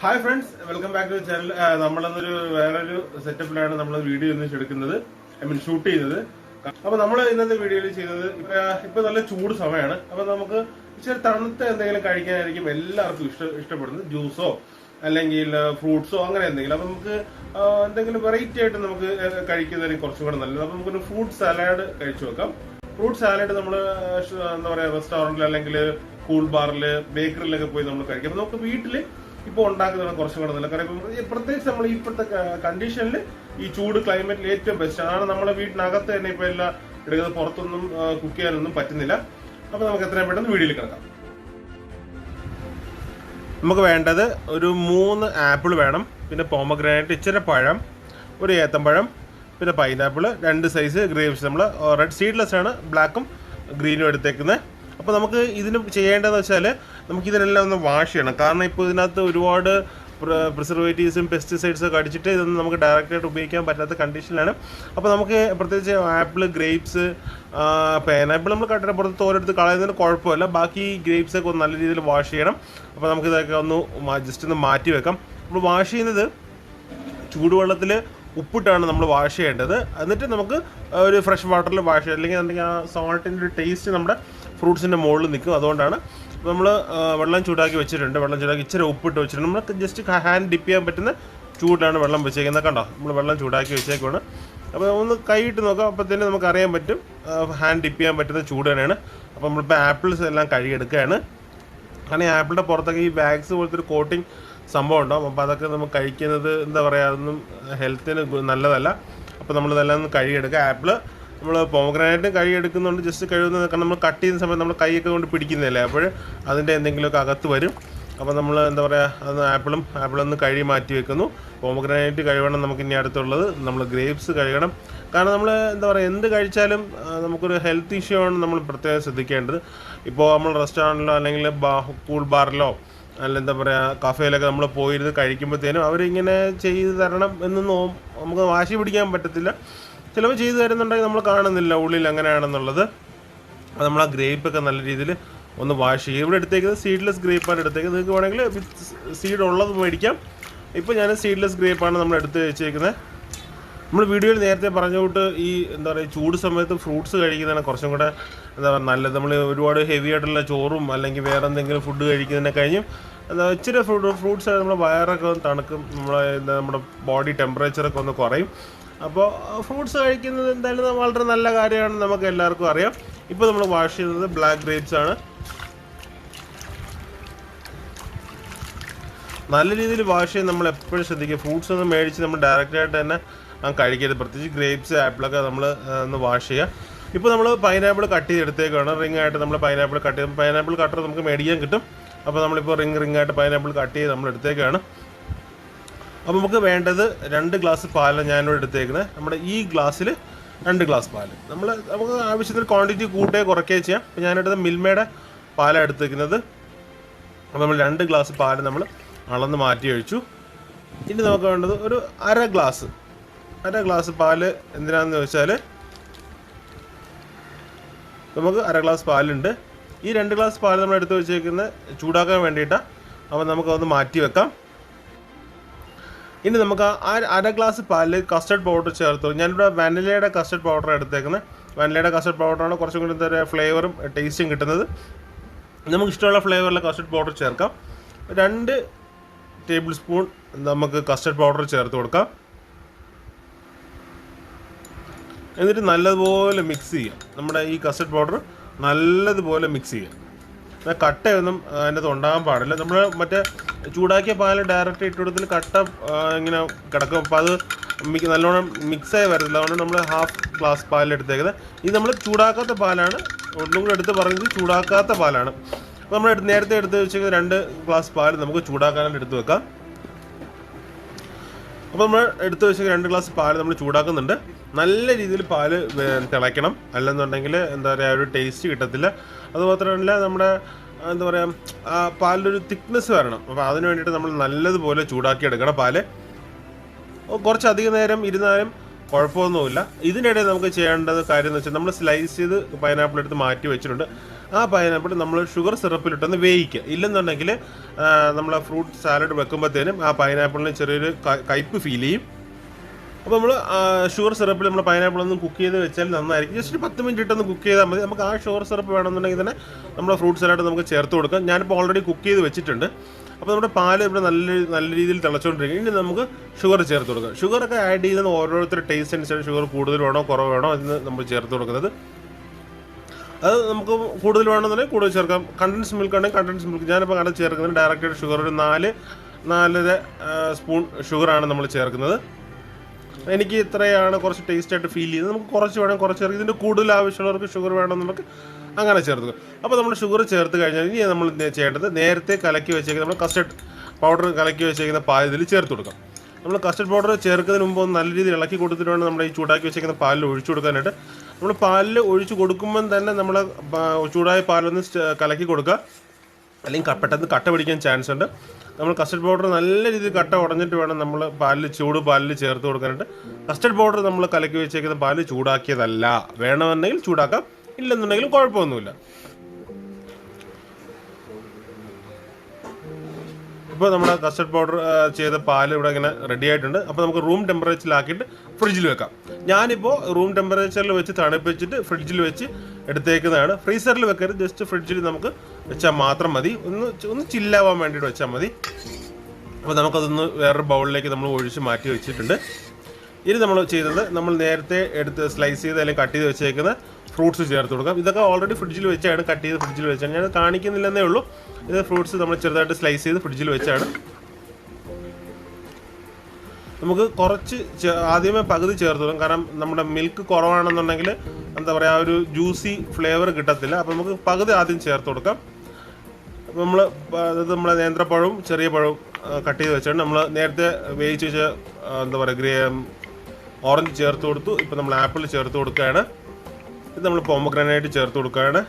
Hi friends, welcome back to channel. നമ്മളൊരു വേറൊരു സെറ്റപ്പിലാണ് നമ്മൾ വീഡിയോ എടുക്കുന്നത്, ഷൂട്ട് ചെയ്യുന്നത്. അപ്പൊ നമ്മൾ ഇന്നത്തെ വീഡിയോയിൽ ചെയ്യുന്നത് ഇപ്പൊ നല്ല ചൂട് സമയമാണ്. അപ്പൊ നമുക്ക് ഇച്ചിരി തണുത്ത എന്തെങ്കിലും കഴിക്കാനായിരിക്കും എല്ലാവർക്കും ഇഷ്ടപ്പെടുന്നത്. ജ്യൂസോ അല്ലെങ്കിൽ ഫ്രൂട്ട്സോ അങ്ങനെ എന്തെങ്കിലും. അപ്പൊ നമുക്ക് എന്തെങ്കിലും വെറൈറ്റി ആയിട്ട് നമുക്ക് കഴിക്കുന്നതായിരിക്കും കുറച്ചും കൂടെ നല്ലത്. അപ്പൊ നമുക്കൊരു ഫ്രൂട്ട് സാലഡ് കഴിച്ചു വെക്കാം. ഫ്രൂട്ട് സാലഡ് നമ്മൾ എന്താ പറയാ, റെസ്റ്റോറന്റിൽ അല്ലെങ്കിൽ കൂൾ ബാറിൽ ബേക്കറിയിലൊക്കെ പോയി നമ്മൾ കഴിക്കാം. അപ്പൊ നമുക്ക് വീട്ടിൽ ഇപ്പൊ ഉണ്ടാക്കുന്നതാണ് കുറച്ചും കൂടെ നല്ല. കാരണം പ്രത്യേകിച്ച് നമ്മൾ ഇപ്പോഴത്തെ കണ്ടീഷനിൽ ഈ ചൂട് ക്ലൈമറ്റിൽ ഏറ്റവും ബെസ്റ്റ് ആണ്. നമ്മുടെ വീട്ടിനകത്ത് തന്നെ ഇപ്പൊ എല്ലാം എടുക്കുന്നത്, പുറത്തൊന്നും കുക്ക് ചെയ്യാനൊന്നും പറ്റുന്നില്ല. അപ്പൊ നമുക്ക് എത്രയും പെട്ടെന്ന് വീഡിയോയിൽ കിടക്കാം. നമുക്ക് വേണ്ടത് ഒരു 3 ആപ്പിൾ വേണം, പിന്നെ പോമഗ്രാനൈറ്റ്, ഇച്ചിരി പഴം, ഒരു ഏത്തമ്പഴം, പിന്നെ പൈനാപ്പിൾ, 2 സൈസ് ഗ്രേപ്സ്. നമ്മൾ റെഡ് സീഡ്ലെസ് ആണ്, ബ്ലാക്കും ഗ്രീനും എടുത്തേക്കുന്നത്. അപ്പോൾ നമുക്ക് ഇതിന് ചെയ്യേണ്ടതെന്ന് വെച്ചാൽ നമുക്ക് ഇതിനെല്ലാം ഒന്ന് വാഷ് ചെയ്യണം. കാരണം ഇപ്പോൾ ഇതിനകത്ത് ഒരുപാട് പ്രിസർവേറ്റീവ്സും പെസ്റ്റിസൈഡ്സും ഒക്കെ അടിച്ചിട്ട് ഇതൊന്നും നമുക്ക് ഡയറക്റ്റായിട്ട് ഉപയോഗിക്കാൻ പറ്റാത്ത കണ്ടീഷനിലാണ്. അപ്പോൾ നമുക്ക് പ്രത്യേകിച്ച് ആപ്പിൾ, ഗ്രേപ്സ്, പൈനാപ്പിൾ നമ്മൾ കട്ടിട്ട് പുറത്ത് തോരെടുത്ത് കളയുന്നതിന് കുഴപ്പമില്ല. ബാക്കി ഗ്രേപ്സൊക്കെ ഒന്ന് നല്ല രീതിയിൽ വാഷ് ചെയ്യണം. അപ്പോൾ നമുക്കിതൊക്കെ ഒന്ന് ജസ്റ്റ് ഒന്ന് മാറ്റി വെക്കാം. നമ്മൾ വാഷ് ചെയ്യുന്നത് ചൂടുവെള്ളത്തിൽ ഉപ്പിട്ടാണ് നമ്മൾ വാഷ് ചെയ്യേണ്ടത്. എന്നിട്ട് നമുക്ക് ഒരു ഫ്രഷ് വാട്ടറിൽ വാഷ് ചെയ്യാം. അല്ലെങ്കിൽ ആ സോൾട്ടിൻ്റെ ഒരു ടേസ്റ്റ് നമ്മുടെ ഫ്രൂട്ട്സിൻ്റെ മുകളിൽ നിൽക്കും. അതുകൊണ്ടാണ് നമ്മൾ വെള്ളം ചൂടാക്കി വെച്ചിട്ടുണ്ട്. വെള്ളം ചൂടാക്കി ഇച്ചിരി ഉപ്പിട്ട് വെച്ചിട്ടുണ്ട്. നമ്മൾ ജസ്റ്റ് ഹാൻഡ് ഡിപ്പ് ചെയ്യാൻ പറ്റുന്ന ചൂടിലാണ് വെള്ളം വെച്ചേക്കുന്നത്. കണ്ടോ, നമ്മൾ വെള്ളം ചൂടാക്കി വെച്ചേക്കുവാണ്. അപ്പോൾ ഒന്ന് കൈയിട്ട് നോക്കാം. അപ്പോൾ തന്നെ നമുക്ക് അറിയാൻ പറ്റും ഹാൻഡ് ഡിപ്പ് ചെയ്യാൻ പറ്റുന്ന ചൂട് തന്നെയാണ്. അപ്പോൾ നമ്മളിപ്പോൾ ആപ്പിൾസ് എല്ലാം കഴുകിയെടുക്കുകയാണ്. കാരണം ഈ ആപ്പിളിൻ്റെ പുറത്തൊക്കെ ഈ വാക്സ് പോലത്തെ ഒരു കോട്ടിങ് സംഭവം ഉണ്ടാവും. അപ്പോൾ അതൊക്കെ നമുക്ക് കഴിക്കുന്നത് എന്താ പറയുക, അതൊന്നും ഹെൽത്തിന് നല്ലതല്ല. അപ്പോൾ നമ്മളിതെല്ലാം ഒന്ന് കഴുകിയെടുക്കുക. ആപ്പിള് നമ്മൾ പോമഗ്രാനൈറ്റ് കഴുകിയെടുക്കുന്നുണ്ട്. ജസ്റ്റ് കഴുകുന്നത് കാരണം നമ്മൾ കട്ട് ചെയ്യുന്ന സമയത്ത് നമ്മൾ കൈയൊക്കെ കൊണ്ട് പിടിക്കുന്നില്ലേ, അപ്പോൾ അതിൻ്റെ എന്തെങ്കിലുമൊക്കെ അകത്ത് വരും. അപ്പോൾ നമ്മൾ എന്താ പറയുക, അത് ആപ്പിളൊന്ന് കഴുകി മാറ്റി വെക്കുന്നു. പോമഗ്രാനൈറ്റ് കഴുകണം. നമുക്ക് ഇനി അടുത്തുള്ളത് നമ്മൾ ഗ്രേപ്സ് കഴുകണം. കാരണം നമ്മൾ എന്താ പറയുക, എന്ത് കഴിച്ചാലും നമുക്കൊരു ഹെൽത്ത് ഇഷ്യൂ ആണ് നമ്മൾ പ്രത്യേകം ശ്രദ്ധിക്കേണ്ടത്. ഇപ്പോൾ നമ്മൾ റെസ്റ്റോറൻറ്റിലോ അല്ലെങ്കിൽ കൂൾ ബാറിലോ അല്ല എന്താ പറയുക കഫേയിലൊക്കെ നമ്മൾ പോയിരുന്ന് കഴിക്കുമ്പോഴത്തേനും അവരിങ്ങനെ ചെയ്ത് തരണം എന്നൊന്നും നമുക്ക് വാശി പിടിക്കാൻ പറ്റത്തില്ല. ചിലപ്പോൾ ചെയ്തു തരുന്നുണ്ടെങ്കിൽ നമ്മൾ കാണുന്നില്ല ഉള്ളിൽ എങ്ങനെയാണെന്നുള്ളത്. അത് നമ്മൾ ആ ഗ്രേപ്പൊക്കെ നല്ല രീതിയിൽ ഒന്ന് വാഷ് ചെയ്യും. ഇവിടെ എടുത്തേക്കുന്നത് സീഡ്ലെസ് ഗ്രേപ്പാണ് എടുത്തേക്കുന്നത്. നിങ്ങൾക്ക് വേണമെങ്കിൽ വിത്ത് സീഡ് ഉള്ളത് മേടിക്കാം. ഇപ്പോൾ ഞാൻ സീഡ്ലെസ് ഗ്രേപ്പാണ് നമ്മൾ എടുത്ത് വെച്ചേക്കുന്നത്. നമ്മൾ വീഡിയോയിൽ നേരത്തെ പറഞ്ഞ കൂട്ട് ഈ എന്താ പറയുക, ചൂട് സമയത്ത് ഫ്രൂട്ട്സ് കഴിക്കുന്നതാണ് കുറച്ചും കൂടെ എന്താ പറയുക നല്ലത്. നമ്മൾ ഒരുപാട് ഹെവി ആയിട്ടുള്ള ചോറും അല്ലെങ്കിൽ വേറെ എന്തെങ്കിലും ഫുഡ് കഴിക്കുന്നതിനെ കഴിഞ്ഞും എന്താ ഇച്ചിരി ഫ്രൂട്ട്സ് നമ്മുടെ വയറൊക്കെ ഒന്ന് തണുക്കും, നമ്മുടെ ബോഡി ടെമ്പറേച്ചറൊക്കെ ഒന്ന് കുറയും. അപ്പോൾ ഫ്രൂട്ട്സ് കഴിക്കുന്നത് എന്തായാലും വളരെ നല്ല കാര്യമാണെന്ന് നമുക്ക് എല്ലാവർക്കും അറിയാം. ഇപ്പോൾ നമ്മൾ വാഷ് ചെയ്യുന്നത് ബ്ലാക്ക് ഗ്രേപ്സ് ആണ്. നല്ല രീതിയിൽ വാഷ് ചെയ്യാൻ നമ്മൾ എപ്പോഴും ശ്രദ്ധിക്കുക. ഫ്രൂട്ട്സ് ഒന്നും മേടിച്ച് നമ്മൾ ഡയറക്റ്റായിട്ട് തന്നെ കഴിക്കരുത്. പ്രത്യേകിച്ച് ഗ്രേപ്സ്, ആപ്പിളൊക്കെ നമ്മൾ ഒന്ന് വാഷ് ചെയ്യുക. ഇപ്പോൾ നമ്മൾ പൈനാപ്പിൾ കട്ട് ചെയ്തെടുത്തേക്കാണ്. റിങ്ങായിട്ട് നമ്മൾ പൈനാപ്പിൾ കട്ട് ചെയ്യും. പൈനാപ്പിൾ കട്ടർ നമുക്ക് മേടിക്കാൻ കിട്ടും. അപ്പോൾ നമ്മളിപ്പോൾ റിങ്ങായിട്ട് പൈനാപ്പിൾ കട്ട് ചെയ്ത് നമ്മൾ എടുത്തേക്കാണ്. അപ്പോൾ നമുക്ക് വേണ്ടത് 2 ഗ്ലാസ് പാലാണ് ഞാനിവിടെ എടുത്തേക്കുന്നത്. നമ്മുടെ ഈ ഗ്ലാസ്സിൽ 2 ഗ്ലാസ് പാല്. നമുക്ക് ആവശ്യത്തിന് ക്വാണ്ടിറ്റി കൂട്ടുകയോ കുറയ്ക്കുകയോ ചെയ്യാം. അപ്പോൾ ഞാനെടുത്ത മിൽമയുടെ പാലാണ് എടുത്തേക്കുന്നത്. അപ്പോൾ നമ്മൾ 2 ഗ്ലാസ് പാല് നമ്മൾ അളന്ന് മാറ്റി ഒഴിച്ചു. ഇനി നമുക്ക് വേണ്ടത് ഒരു അര ഗ്ലാസ് പാല്. എന്തിനാണെന്ന് ചോദിച്ചാൽ നമുക്ക് അര ഗ്ലാസ് പാലുണ്ട്. ഈ 2 ഗ്ലാസ് പാല് നമ്മൾ എടുത്ത് വെച്ചേക്കുന്നത് ചൂടാക്കാൻ വേണ്ടിയിട്ടാണ്. അപ്പോൾ നമുക്കതൊന്ന് മാറ്റി വെക്കാം. ഇനി നമുക്ക് ആ അര ഗ്ലാസ് പാലിൽ കസ്റ്റർഡ് പൗഡർ ചേർത്തു. ഞാനിവിടെ വാനിലയുടെ കസ്റ്റർഡ് പൗഡർ എടുത്തേക്കുന്നത്. വാനിലയുടെ കസ്റ്റർഡ് പൗഡറാണ് കുറച്ചും കൂടി എന്താ പറയുക ഫ്ലേവറും ടേസ്റ്റും കിട്ടുന്നത്. നമുക്ക് ഇഷ്ടമുള്ള ഫ്ലേവറിലെ കസ്റ്റർഡ് പൗഡർ ചേർക്കാം. 2 ടേബിൾ സ്പൂൺ നമുക്ക് കസ്റ്റർഡ് പൗഡർ ചേർത്ത് കൊടുക്കാം. എന്നിട്ട് നല്ലതുപോലെ മിക്സ് ചെയ്യാം. നമ്മുടെ ഈ കസ്റ്റർഡ് പൗഡർ നല്ലതുപോലെ മിക്സ് ചെയ്യാം. കട്ടയൊന്നും അതിനകത്ത് ഉണ്ടാകാൻ പാടില്ല. നമ്മൾ മറ്റേ ചൂടാക്കിയ പാല് ഡയറക്റ്റ് ഇട്ട് കൊടുത്തിൽ കട്ട ഇങ്ങനെ കിടക്കും. അപ്പോൾ അത് നല്ലോണം മിക്സായി വരത്തില്ല. അതുകൊണ്ട് നമ്മൾ ഹാഫ് ഗ്ലാസ് പാലെടുത്തേക്കുന്നത്. ഇത് നമ്മൾ ചൂടാക്കാത്ത പാലാണ്. ഒന്നും കൂടെ എടുത്ത് പറഞ്ഞത് ചൂടാക്കാത്ത പാലാണ്. അപ്പോൾ നമ്മൾ നേരത്തെ എടുത്ത് വെച്ചേക്കുന്നത് 2 ഗ്ലാസ് പാൽ നമുക്ക് ചൂടാക്കാനായിട്ട് എടുത്ത് വെക്കാം. അപ്പോൾ നമ്മൾ എടുത്ത് വെച്ച 2 ഗ്ലാസ് പാൽ നമ്മൾ ചൂടാക്കുന്നുണ്ട്. നല്ല രീതിയിൽ പാല് തിളയ്ക്കണം. അല്ലെന്നുണ്ടെങ്കിൽ എന്താ പറയുക ഒരു ടേസ്റ്റ് കിട്ടത്തില്ല. അതുമാത്രമല്ല നമ്മുടെ എന്താ പറയുക ആ പാലിലൊരു തിക്നെസ് വരണം. അപ്പോൾ അതിന് വേണ്ടിയിട്ട് നമ്മൾ നല്ലതുപോലെ ചൂടാക്കി എടുക്കണം പാല്. കുറച്ചധികം നേരം ഇരുന്നാലും കുഴപ്പമൊന്നുമില്ല. ഇതിനിടെ നമുക്ക് ചെയ്യേണ്ടത് കാര്യം എന്ന് വെച്ചാൽ നമ്മൾ സ്ലൈസ് ചെയ്ത് പൈനാപ്പിൾ എടുത്ത് മാറ്റി വെച്ചിട്ടുണ്ട്. ആ പൈനാപ്പിൾ നമ്മൾ ഷുഗർ സിറപ്പിലിട്ടൊന്ന് വേവിക്കുക. ഇല്ലെന്നുണ്ടെങ്കിൽ നമ്മൾ ഫ്രൂട്ട് സാലഡ് വെക്കുമ്പോഴത്തേനും ആ പൈനാപ്പിളിന് ചെറിയൊരു കയ്പ്പ് ഫീൽ ചെയ്യും. അപ്പോൾ നമ്മൾ ഷുഗർ സിറപ്പിൽ നമ്മൾ പൈനാപ്പിൾ ഒന്ന് കുക്ക് ചെയ്ത് വെച്ചാൽ നന്നായിരിക്കും. ജസ്റ്റ് 10 മിനിറ്റ് ഇട്ടൊന്ന് കുക്ക് ചെയ്താൽ മതി. നമുക്ക് ആ ഷുഗർ സിറപ്പ് വേണമെന്നുണ്ടെങ്കിൽ തന്നെ നമ്മുടെ ഫ്രൂട്ട് സലാഡ് നമുക്ക് ചേർത്ത് കൊടുക്കാം. ഞാനിപ്പോൾ ഓൾറെഡി കുക്ക് ചെയ്ത് വെച്ചിട്ടുണ്ട്. അപ്പോൾ നമ്മുടെ പാല് ഇവിടെ നല്ല രീതിയിൽ തിളച്ചുകൊണ്ടിരിക്കും. ഇനി നമുക്ക് ഷുഗർ ചേർത്ത് കൊടുക്കാം. ഷുഗറൊക്കെ ആഡ് ചെയ്യുന്നത് ഓരോരുത്തരുടെ ടേസ്റ്റ് അനുസരിച്ച് ഷുഗർ കൂടുതൽ വേണോ കുറവ് വേണോ എന്ന് നമ്മൾ ചേർത്ത് കൊടുക്കുന്നത്. അത് നമുക്ക് കൂടുതൽ വേണമെന്നുണ്ടെങ്കിൽ കൂടുതൽ ചേർക്കാം. കണ്ടൻസ് മിൽക്ക് ആണെങ്കിൽ കണ്ടൻസ് മിൽക്ക്. ഞാനിപ്പോൾ കണ്ടൻസ് ചേർക്കുന്നത് ഡയറക്റ്റായിട്ട് ഷുഗർ ഒരു 4 സ്പൂൺ ഷുഗറാണ് നമ്മൾ ചേർക്കുന്നത്. എനിക്ക് ഇത്രയാണ് കുറച്ച് ടേസ്റ്റായിട്ട് ഫീൽ ചെയ്യുന്നത്. നമുക്ക് കുറച്ച് വേണം, കുറച്ച് ചേർക്കും. ഇതിൻ്റെ കൂടുതൽ ആവശ്യമുള്ളവർക്ക് ഷുഗർ വേണമെന്നുണ്ടെങ്കിൽ അങ്ങനെ ചേർത്ത്. അപ്പോൾ നമ്മൾ ഷുഗർ ചേർത്ത് കഴിഞ്ഞാൽ ഇനി നമ്മൾ ചെയ്യേണ്ടത് നേരത്തെ കലക്കി വെച്ചേക്കുന്ന നമ്മൾ കസ്റ്റർഡ് പൗഡർ കലക്കി വെച്ചേക്കുന്ന പാൽ ഇതിൽ ചേർത്ത് കൊടുക്കാം. നമ്മൾ കസ്റ്റർഡ് പൗഡർ ചേർക്കുന്നതിന് മുമ്പ് നല്ല രീതിയിൽ ഇളക്കി കൊടുത്തിട്ട് വേണം നമ്മൾ ഈ ചൂടാക്കി വെച്ചേക്കുന്ന പാലിൽ ഒഴിച്ചു കൊടുക്കാനായിട്ട്. നമ്മൾ പാലിൽ ഒഴിച്ച് കൊടുക്കുമ്പം തന്നെ നമ്മൾ ചൂടായ പാലൊന്ന് കലക്കി കൊടുക്കുക, അല്ലെങ്കിൽ പെട്ടെന്ന് കട്ട പിടിക്കാൻ ചാൻസ് ഉണ്ട്. നമ്മൾ കസ്റ്റർഡ് പൗഡർ നല്ല രീതിയിൽ കട്ട ഉടഞ്ഞിട്ട് വേണം നമ്മൾ പാലിൽ ചേർത്ത് കൊടുക്കാനായിട്ട്. കസ്റ്റർഡ് പൗഡർ നമ്മൾ കലക്കി വെച്ചേക്കുന്ന പാല് ചൂടാക്കിയതല്ല. വേണമെന്നുണ്ടെങ്കിൽ ചൂടാക്കാം, ഇല്ലെന്നുണ്ടെങ്കിലും കുഴപ്പമൊന്നുമില്ല. ഇപ്പോൾ നമ്മുടെ കസ്റ്റർഡ് പൗഡർ ചെയ്ത പാൽ ഇവിടെ ഇങ്ങനെ റെഡി ആയിട്ടുണ്ട്. അപ്പോൾ നമുക്ക് റൂം ടെമ്പറേച്ചറിലാക്കിയിട്ട് ഫ്രിഡ്ജിൽ വെക്കാം. ഞാനിപ്പോൾ റൂം ടെമ്പറേച്ചറിൽ വെച്ച് തണുപ്പിച്ചിട്ട് ഫ്രിഡ്ജിൽ വെച്ച് എടുത്തേക്കുന്നതാണ്. ഫ്രീസറിൽ വെക്കരുത്, ജസ്റ്റ് ഫ്രിഡ്ജിൽ നമുക്ക് വെച്ചാൽ മാത്രം മതി. ഒന്ന് ചില്ലാവാൻ വേണ്ടിയിട്ട് വെച്ചാൽ മതി. അപ്പോൾ നമുക്കതൊന്ന് വേറൊരു ബൗളിലേക്ക് നമ്മൾ ഒഴിച്ച് മാറ്റി വെച്ചിട്ടുണ്ട്. ഇനി നമ്മൾ ചെയ്തത് നമ്മൾ നേരത്തെ എടുത്ത് സ്ലൈസ് ചെയ്ത് അല്ലെങ്കിൽ കട്ട് ചെയ്ത് വെച്ചേക്കുന്ന ഫ്രൂട്ട്സ് ചേർത്ത് കൊടുക്കാം. ഇതൊക്കെ ഓൾറെഡി ഫ്രിഡ്ജിൽ വെച്ചാണ്, കട്ട് ചെയ്ത് ഫ്രിഡ്ജിൽ വെച്ചാണ്. ഞാൻ കാണിക്കുന്നില്ലെന്നേ ഉള്ളൂ. ഇത് ഫ്രൂട്ട്സ് നമ്മൾ ചെറുതായിട്ട് സ്ലൈസ് ചെയ്ത് ഫ്രിഡ്ജിൽ വെച്ചാണ്. നമുക്ക് കുറച്ച് ആദ്യമേ പകുതി ചേർത്ത് കൊടുക്കാം. കാരണം നമ്മുടെ മിൽക്ക് കുറവാണെന്നുണ്ടെങ്കിൽ എന്താ പറയുക, ഒരു ജ്യൂസി ഫ്ലേവർ കിട്ടത്തില്ല. അപ്പോൾ നമുക്ക് പകുതി ആദ്യം ചേർത്ത് കൊടുക്കാം. അപ്പോൾ നമ്മളെ നേന്ത്രപ്പഴവും ചെറിയ പഴവും കട്ട് ചെയ്ത് വെച്ചാണ്. നമ്മൾ നേരത്തെ വേവിച്ച് വെച്ച എന്താ പറയുക ഓറഞ്ച് ചേർത്ത് കൊടുത്തു. ഇപ്പോൾ നമ്മൾ ആപ്പിൾ ചേർത്ത് കൊടുക്കുകയാണ്. ഇത് നമ്മൾ പോമഗ്രാനൈറ്റ് ചേർത്ത് കൊടുക്കുകയാണ്.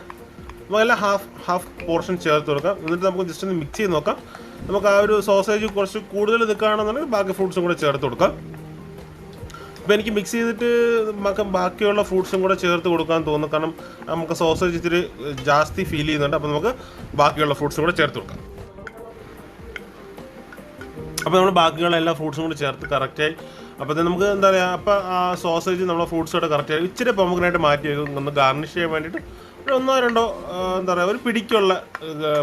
നമുക്കെല്ലാം ഹാഫ് പോർഷൻ ചേർത്ത് കൊടുക്കാം. എന്നിട്ട് നമുക്ക് ജസ്റ്റ് ഒന്ന് മിക്സ് ചെയ്ത് നോക്കാം. നമുക്ക് ആ ഒരു സോസേജ് കുറച്ച് കൂടുതൽ നിൽക്കുകയാണെന്നുണ്ടെങ്കിൽ ബാക്കി ഫ്രൂട്ട്സും കൂടെ ചേർത്ത് കൊടുക്കാം. ഇപ്പോൾ എനിക്ക് മിക്സ് ചെയ്തിട്ട് നമുക്ക് ബാക്കിയുള്ള ഫ്രൂട്ട്സും കൂടെ ചേർത്ത് കൊടുക്കാൻ തോന്നുന്നു. കാരണം നമുക്ക് സോസേജ് ഇത്തിരി ജാസ്തി ഫീൽ ചെയ്യുന്നുണ്ട്. അപ്പോൾ നമുക്ക് ബാക്കിയുള്ള ഫ്രൂട്ട്സും കൂടെ ചേർത്ത് കൊടുക്കാം. അപ്പോൾ നമ്മൾ ബാക്കിയുള്ള എല്ലാ ഫ്രൂട്ട്സും കൂടി ചേർത്ത് കറക്റ്റായി. അപ്പോൾ നമുക്ക് എന്താ പറയുക, അപ്പോൾ ആ സോസേജ് നമ്മളെ ഫ്രൂട്ട്സോടെ കറക്റ്റായി ഇച്ചിരി പൊമഗ്രാനൈറ്റ് മാറ്റി വയ്ക്കും. ഒന്ന് ഗാർണിഷ് ചെയ്യാൻ വേണ്ടിയിട്ട് ഒരു 1-2 എന്താ പറയുക ഒരു പിടിക്കുള്ള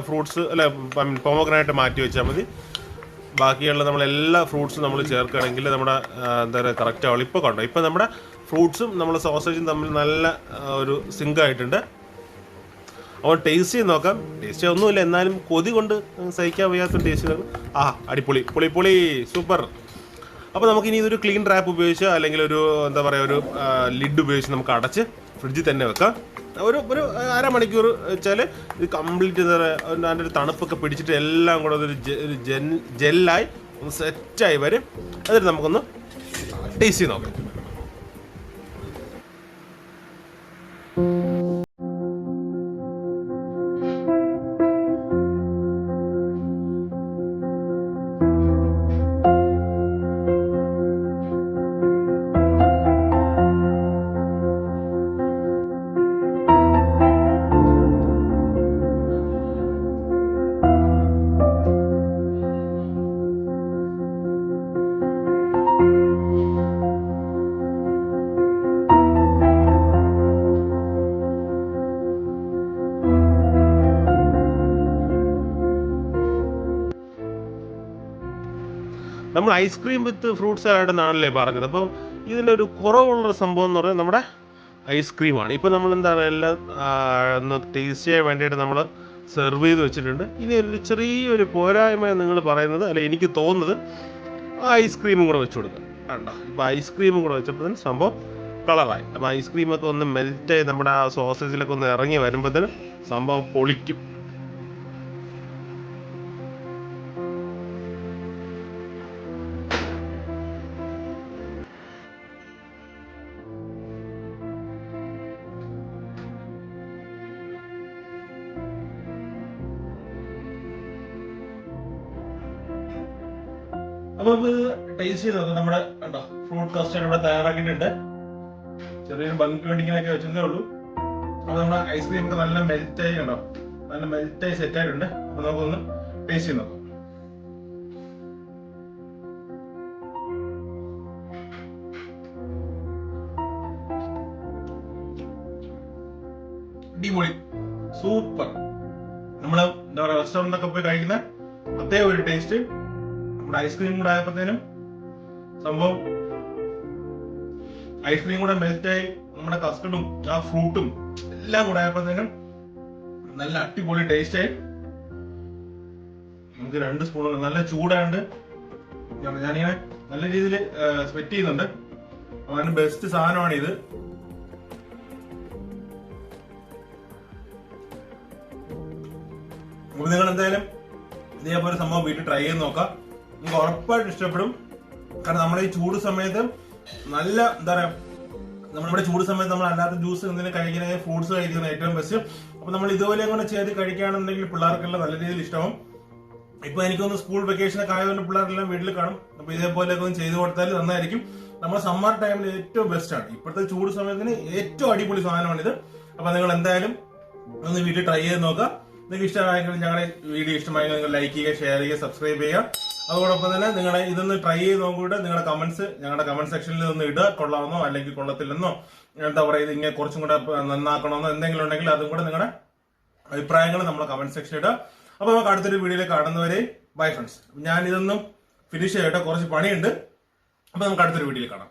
ഫ്രൂട്ട്സ് അല്ലെ പൊമഗ്രാനൈറ്റ് മാറ്റി വെച്ചാൽ മതി. ബാക്കിയുള്ള നമ്മളെല്ലാ ഫ്രൂട്ട്സും നമ്മൾ ചേർക്കുകയാണെങ്കിൽ നമ്മുടെ എന്താ പറയുക കറക്റ്റ് ആവുള്ളൂ. ഇപ്പോൾ കണ്ടോ, ഇപ്പോൾ നമ്മുടെ ഫ്രൂട്ട്സും നമ്മൾ സോസേജും തമ്മിൽ നല്ല ഒരു സിങ്ക് ആയിട്ടുണ്ട്. അപ്പോൾ ടേസ്റ്റ് ചെയ്ത് നോക്കാം. ടേസ്റ്റ് ഒന്നുമില്ല, എന്നാലും കൊതി കൊണ്ട് സഹിക്കാൻ വയ്യാത്ത ടേസ്റ്റ്. അടിപൊളി സൂപ്പർ. അപ്പോൾ നമുക്കിനി ഇതൊരു ക്ലീൻ റാപ്പ് ഉപയോഗിച്ച് അല്ലെങ്കിൽ ഒരു എന്താ പറയുക ഒരു ലിഡ് ഉപയോഗിച്ച് നമുക്ക് അടച്ച് ഫ്രിഡ്ജിൽ തന്നെ വെക്കാം. ഒരു 1/2 മണിക്കൂർ വെച്ചാൽ ഇത് കംപ്ലീറ്റ് എന്താ പറയുക അതിൻ്റെ ഒരു തണുപ്പൊക്കെ പിടിച്ചിട്ട് എല്ലാം കൂടെ ഒരു ജെല്ലായി ഒന്ന് സെറ്റായി വരും. എന്നിട്ട് നമുക്കൊന്ന് ടേസ്റ്റ് ചെയ്ത് നോക്കാം. നമ്മൾ ഐസ്ക്രീം വിത്ത് ഫ്രൂട്ട് സലാഡ് എന്നാണല്ലേ പറഞ്ഞത്. അപ്പം ഇതിനൊരു കുറവുള്ളൊരു സംഭവം എന്ന് പറയുന്നത് നമ്മുടെ ഐസ്ക്രീമാണ്. ഇപ്പോൾ നമ്മൾ എന്താണ് എല്ലാം ഒന്ന് ടേസ്റ്റ് ചെയ്യാൻ വേണ്ടിയിട്ട് നമ്മൾ സെർവ് ചെയ്ത് വെച്ചിട്ടുണ്ട്. ഇനി ഒരു ചെറിയൊരു പോരായ്മ നിങ്ങൾ പറയുന്നത് അല്ലെ എനിക്ക് തോന്നുന്നത് ഐസ്ക്രീമും കൂടെ വെച്ച് കൊടുക്കുക. കണ്ടോ, ഇപ്പോൾ ഐസ്ക്രീമും കൂടെ വെച്ചപ്പോൾ സംഭവം കളറായി. അപ്പോൾ ഐസ്ക്രീമൊക്കെ ഒന്ന് മെൽറ്റായി നമ്മുടെ ആ സോസേജിലൊക്കെ ഒന്ന് ഇറങ്ങി വരുമ്പോഴത്തേന് സംഭവം പൊളിക്കും. അപ്പോൾ ടേസ്റ്റ് ചെയ്ത് നോക്കാം. നമ്മുടെ കണ്ടോ ഫ്രൂട്ട് കസ്റ്റർഡ് ഇവിടെ തയ്യാറാക്കിയിട്ടുണ്ട്. ചെറിയൊരു ബങ്ക് വേണ്ടിങ്ങനെയൊക്കെ വെച്ചതേ ഉള്ളൂ. അപ്പൊ നമ്മുടെ ഐസ്ക്രീം ഒക്കെ നല്ല മെൽറ്റായി ഉണ്ടോ, നല്ല മെൽറ്റായി സെറ്റ് ആയിട്ടുണ്ട്. അപ്പൊ നമുക്കൊന്ന് ടേസ്റ്റ് ചെയ്ത് നോക്കാം. അടിപൊളി, സൂപ്പർ. നമ്മള് എന്താ പറയാ റെസ്റ്റോറൻറ്റൊക്കെ പോയി കഴിക്കുന്ന അതേ ഒരു ടേസ്റ്റ്. നമ്മുടെ ഐസ്ക്രീം കൂടെ ആയപ്പോഴത്തേനും സംഭവം ഐസ്ക്രീം കൂടെ മെൽറ്റായി നമ്മുടെ കസ്റ്റർഡും ആ ഫ്രൂട്ടും എല്ലാം കൂടെ ആയപ്പോഴത്തേനും നല്ല അടിപൊളി ടേസ്റ്റ് ആയി. നമുക്ക് 2 സ്പൂൺ, നല്ല ചൂടാണ്ട് ഞാനിങ്ങനെ നല്ല രീതിയിൽ സ്വെറ്റ് ചെയ്യുന്നുണ്ട്. അതിന് ബെസ്റ്റ് സാധനമാണ് ഇത്. അപ്പൊ നിങ്ങൾ എന്തായാലും ഇതേപോലെ സംഭവം വീട്ടിൽ ട്രൈ ചെയ്ത് നോക്കാം. നിങ്ങൾക്ക് ഉറപ്പായിട്ട് ഇഷ്ടപ്പെടും. കാരണം നമ്മുടെ ഈ ചൂട് സമയത്ത് നല്ല എന്താ പറയാ, നമ്മുടെ ചൂട് സമയത്ത് നമ്മൾ അല്ലാത്ത ജ്യൂസ് എന്തെങ്കിലും കഴിക്കുന്ന, ഫ്രൂട്ട്സ് കഴിക്കുന്നത് ഏറ്റവും ബെസ്റ്റ്. അപ്പൊ നമ്മൾ ഇതുപോലെ കൂടെ ചെയ്ത് കഴിക്കുകയാണെന്നുണ്ടെങ്കിൽ പിള്ളേർക്കെല്ലാം നല്ല രീതിയിൽ ഇഷ്ടമാവും. ഇപ്പൊ എനിക്കൊന്ന് സ്കൂൾ വെക്കേഷൻ ഒക്കെ ആയതുകൊണ്ട് പിള്ളേരെല്ലാം വീട്ടിൽ കാണും. അപ്പൊ ഇതേപോലെയൊക്കെ ഒന്ന് ചെയ്ത് കൊടുത്താൽ നന്നായിരിക്കും. നമ്മുടെ സമ്മർ ടൈമിൽ ഏറ്റവും ബെസ്റ്റ് ആണ്. ഇപ്പോഴത്തെ ചൂട് സമയത്തിന് ഏറ്റവും അടിപൊളി സാധനമാണിത്. അപ്പൊ നിങ്ങൾ എന്തായാലും ഒന്ന് വീട്ടിൽ ട്രൈ ചെയ്ത് നോക്കുക. നിങ്ങൾക്ക് ഇഷ്ടമായെങ്കിൽ ഞങ്ങളുടെ വീഡിയോ ഇഷ്ടമായെങ്കിൽ നിങ്ങൾ ലൈക്ക് ചെയ്യുക, ഷെയർ ചെയ്യുക, സബ്സ്ക്രൈബ് ചെയ്യുക. അതോടൊപ്പം തന്നെ നിങ്ങളെ ഇതൊന്ന് ട്രൈ ചെയ്ത് നോക്കിയിട്ട് നിങ്ങളുടെ കമന്റ്സ് ഞങ്ങളുടെ കമന്റ് സെക്ഷനിൽ ഒന്ന് ഇടുക. കൊള്ളാമെന്നോ അല്ലെങ്കിൽ കൊള്ളത്തില്ലെന്നോ, എന്താ പറയുക, ഇത് ഇങ്ങനെ കുറച്ചും കൂടെ നന്നാക്കണമെന്നോ എന്തെങ്കിലും ഉണ്ടെങ്കിൽ അതും കൂടെ നിങ്ങളുടെ അഭിപ്രായങ്ങൾ നമ്മളെ കമന്റ് സെക്ഷനിൽ ഇടുക. അപ്പൊ നമുക്ക് അടുത്തൊരു വീഡിയോയിൽ കാണുന്നവരെ ബൈ ഫ്രണ്ട്സ്. ഞാൻ ഇതൊന്നും ഫിനിഷ് ചെയ്യട്ടെ, കുറച്ച് പണിയുണ്ട്. അപ്പൊ നമുക്ക് അടുത്തൊരു വീഡിയോയിൽ കാണാം.